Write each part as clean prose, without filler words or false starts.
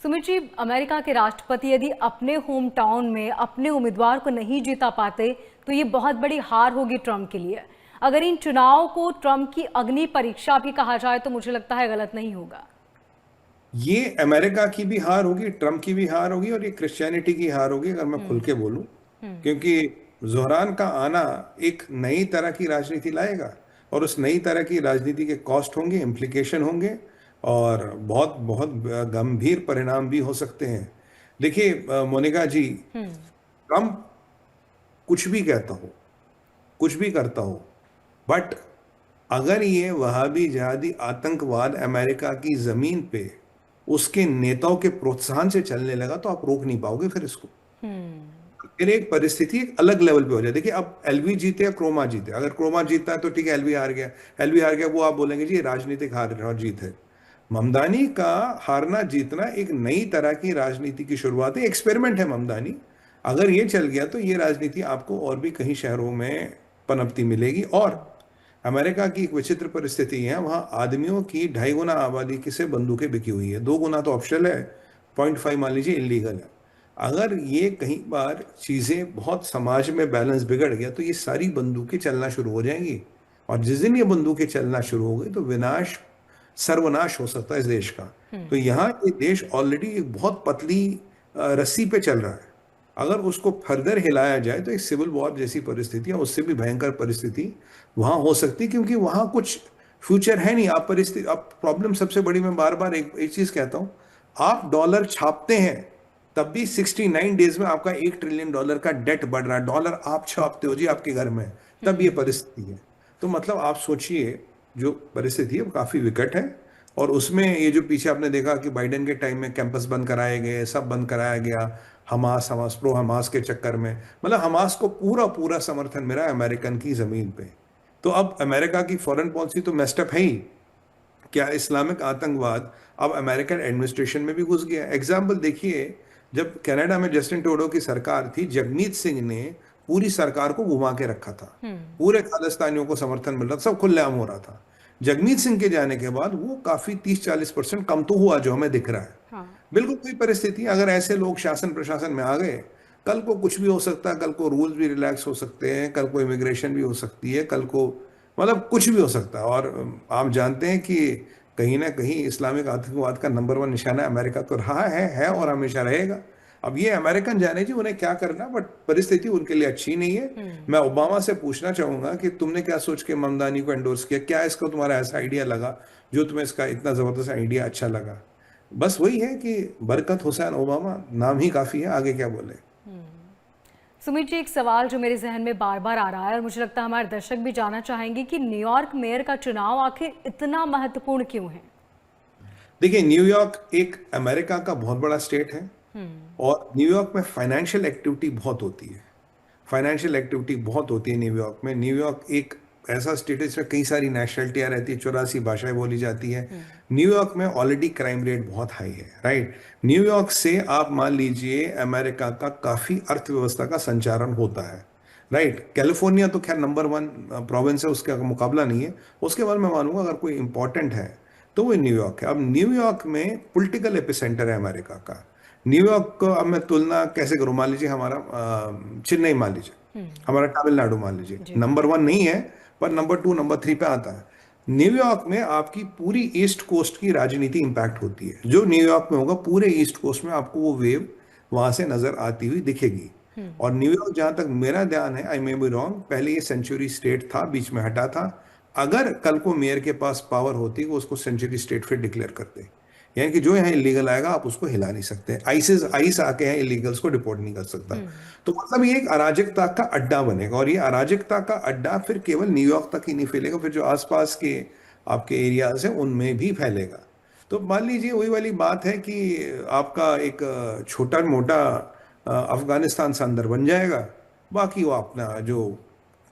Sumit ji, America के राष्ट्रपति यदि अपने होम टाउन में अपने उम्मीदवार को नहीं जिता पाते तो ये बहुत बड़ी हार होगी ट्रंप के लिए। अगर इन चुनाव को ट्रंप की अग्नि परीक्षा भी कहा जाए तो मुझे लगता है गलत नहीं होगा। ये अमेरिका की भी हार होगी, ट्रंप की भी हार होगी, और ये क्रिश्चियनिटी की हार होगी अगर मैं खुल हम्म। के बोलूं। हम्म। क्योंकि जोहरान का आना एक नई तरह की राजनीति लाएगा, और उस नई तरह की राजनीति के कॉस्ट होंगे, इम्प्लीकेशन होंगे, और बहुत बहुत गंभीर परिणाम भी हो सकते हैं। देखिए मोनिका जी, हम्म। ट्रंप कुछ भी कहता हो, कुछ भी करता हो, बट अगर ये वहाबी जिहादी आतंकवाद अमेरिका की जमीन पे उसके नेताओं के प्रोत्साहन से चलने लगा तो आप रोक नहीं पाओगे फिर इसको। हम्म। फिर एक परिस्थिति एक अलग लेवल पे हो जाए। देखिए, अब एलवी जीते या क्रोमा जीते, अगर क्रोमा जीतता है तो ठीक है, एलवी हार गया, एलवी हार गया, वो आप बोलेंगे जी ये राजनीतिक हार और जीत है। ममदानी का हारना जीतना एक नई तरह की राजनीति की शुरुआत है, एक्सपेरिमेंट है ममदानी। अगर ये चल गया तो ये राजनीति आपको और भी कई शहरों में पनपती मिलेगी। और अमेरिका की एक विचित्र परिस्थिति है, वहां आदमियों की 2.5 गुना आबादी की से बंदूकें बिकी हुई है, 2 गुना तो ऑप्शनल है, 0.5 मान लीजिए इलीगल है। अगर ये कहीं बार चीजें बहुत समाज में बैलेंस बिगड़ गया तो ये सारी बंदूकें चलना शुरू हो जाएंगी, और जिस दिन ये बंदूकें चलना शुरू हो गई तो विनाश, सर्वनाश हो सकता है इस देश का। तो यहाँ ये देश ऑलरेडी एक बहुत पतली रस्सी पे चल रहा है। अगर उसको फर्दर हिलाया जाए तो एक सिविल वॉर जैसी परिस्थिति या उससे भी भयंकर परिस्थिति वहां हो सकती है, क्योंकि वहां कुछ फ्यूचर है नहीं। आप परिस्थिति, आप प्रॉब्लम सबसे बड़ी, मैं बार बार एक चीज कहता हूं, आप डॉलर छापते हैं तब भी 69 डेज में आपका $1 ट्रिलियन का डेट बढ़ रहा है। डॉलर आप छापते हो जी आपके घर में, तब ये परिस्थिति है। तो मतलब आप सोचिए, जो परिस्थिति है वो काफी विकट है। और उसमें ये जो पीछे आपने देखा कि बाइडेन के टाइम में कैंपस बंद कराए गए, सब बंद कराया गया, हमास हमास प्रो हमास के चक्कर में, मतलब हमास को पूरा पूरा समर्थन मिला अमेरिकन की जमीन पे। तो अब अमेरिका की फॉरेन पॉलिसी तो मेस्टअप है ही। क्या इस्लामिक आतंकवाद अब अमेरिकन एडमिनिस्ट्रेशन में भी घुस गया? एग्जाम्पल देखिए, जब कनाडा में जस्टिन ट्रूडो की सरकार थी, जगमीत सिंह ने पूरी सरकार को घुमा के रखा था, हम्म। पूरे खालिस्तानियों को समर्थन मिल रहा था, सब खुलेआम हो रहा था। जगमीत सिंह के जाने के बाद वो काफी 30-40% कम तो हुआ, जो हमें दिख रहा है। हाँ। बिल्कुल कोई परिस्थिति, अगर ऐसे लोग शासन प्रशासन में आ गए, कल को कुछ भी हो सकता है, कल को रूल्स भी रिलैक्स हो सकते हैं, कल को इमिग्रेशन भी हो सकती है, कल को मतलब कुछ भी हो सकता है। और आप जानते हैं कि कहीं ना कहीं इस्लामिक आतंकवाद का नंबर 1 निशाना अमेरिका तो रहा है और हमेशा रहेगा। अब ये अमेरिकन जाने जी उन्हें क्या करना, बट परिस्थिति उनके लिए अच्छी नहीं है। हम्म। मैं ओबामा से पूछना चाहूंगा कि तुमने क्या सोच के ममदानी को एंडोर्स किया, क्या इसको तुम्हारा ऐसा आइडिया लगा जो तुम्हें इसका इतना जबरदस्त आइडिया अच्छा लगा? बस वही है कि बरकत हुसैन ओबामा नाम ही काफी है, आगे क्या बोले। सुमित जी, एक सवाल जो मेरे जहन में बार बार आ रहा है और मुझे लगता है हमारे दर्शक भी जानना चाहेंगे कि न्यूयॉर्क मेयर का चुनाव आखिर इतना महत्वपूर्ण क्यों है। देखिए, न्यूयॉर्क एक अमेरिका का बहुत बड़ा स्टेट है, हम्म। और न्यूयॉर्क में फाइनेंशियल एक्टिविटी बहुत होती है। फाइनेंशियल एक्टिविटी बहुत होती है न्यूयॉर्क में। न्यूयॉर्क एक ऐसा स्टेट है जिसमें कई सारी नेशनलिटियाँ रहती है, 84 भाषाएं बोली जाती है। न्यूयॉर्क में ऑलरेडी क्राइम रेट बहुत हाई है, राइट। न्यूयॉर्क से आप मान लीजिए अमेरिका का काफी अर्थव्यवस्था का संचालन होता है, राइट। कैलिफोर्निया तो खैर नंबर 1 प्रोविंस है, उसका मुकाबला नहीं है। उसके बाद मैं मानूंगा अगर कोई इंपॉर्टेंट है तो वो न्यूयॉर्क है। अब न्यूयॉर्क में पॉलिटिकल एपिसेंटर है अमेरिका का। न्यूयॉर्क को अब मैं तुलना कैसे करूं, मान लीजिए हमारा चेन्नई मान लीजिए, हमारा तमिलनाडु मान लीजिए, जी। नंबर 1 नहीं है, पर नंबर 2 नंबर 3 पे आता है। न्यूयॉर्क में आपकी पूरी ईस्ट कोस्ट की राजनीति इंपैक्ट होती है। जो न्यूयॉर्क में होगा पूरे ईस्ट कोस्ट में आपको वो वेव वहां से नजर आती हुई दिखेगी। और न्यूयॉर्क, जहां तक मेरा ध्यान है, आई मे बी रॉन्ग, पहले ये सेंचुरी स्टेट था, बीच में हटा था। अगर कल को मेयर के पास पावर होती वो उसको सेंचुरी स्टेट फिर डिक्लेयर करते। यानी कि जो यहाँ इलीगल आएगा आप उसको हिला नहीं सकते, आइस आके यहाँ इलीगल्स को डिपोर्ट नहीं कर सकता। तो मतलब ये एक अराजकता का अड्डा बनेगा, और ये अराजकता का अड्डा फिर केवल न्यूयॉर्क तक ही नहीं फैलेगा, फिर जो आसपास के आपके एरियाज हैं उनमें भी फैलेगा। तो मान लीजिए वही वाली बात है कि आपका एक छोटा मोटा अफगानिस्तान सा अंदर बन जाएगा, बाकी वो अपना जो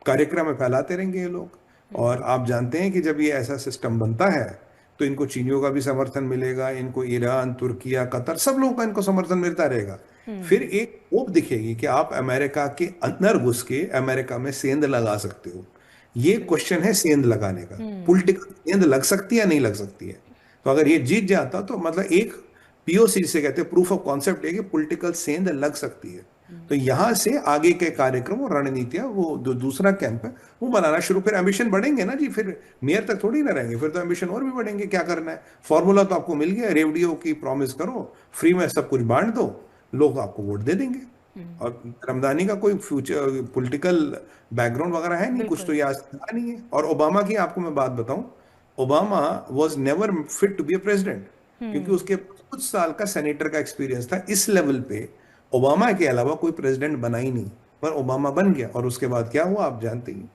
कार्यक्रम है फैलाते रहेंगे ये लोग। और आप जानते हैं कि जब ये ऐसा सिस्टम बनता है तो इनको चीनियों का भी समर्थन मिलेगा, इनको ईरान, तुर्किया, कतर, सब लोगों का इनको समर्थन मिलता रहेगा। फिर एक होप दिखेगी कि आप अमेरिका के अंदर घुस के अमेरिका में सेंध लगा सकते हो। ये क्वेश्चन है सेंध लगाने का, पॉलिटिकल सेंध लग सकती है या नहीं लग सकती है। तो अगर ये जीत जाता तो मतलब एक पीओसी से कहते हैं, प्रूफ ऑफ कॉन्सेप्ट है कि पॉलिटिकल सेंध लग सकती है। तो यहां से आगे के कार्यक्रम और रणनीतियां, वो दूसरा कैंप है, वो बनाना शुरू। फिर एम्बिशन बढ़ेंगे ना जी, फिर मेयर तक थोड़ी ना रहेंगे, फिर तो एम्बिशन और भी बढ़ेंगे। क्या करना है, फॉर्मूला तो आपको मिल गया, रेवड़ियों की प्रॉमिस करो, फ्री में सब कुछ बांट दो, लोग आपको वोट दे देंगे। और रमदानी का कोई फ्यूचर पॉलिटिकल बैकग्राउंड वगैरह है नहीं, कुछ तो बिल्कुल। ये आज तक था नहीं है। और ओबामा की आपको मैं बात बताऊं, Obama was never fit to be a president, क्योंकि उसके कुछ साल का सेनेटर का एक्सपीरियंस था। इस लेवल पे ओबामा के अलावा कोई प्रेसिडेंट बना ही नहीं, पर ओबामा बन गया, और उसके बाद क्या हुआ आप जानते ही हैं।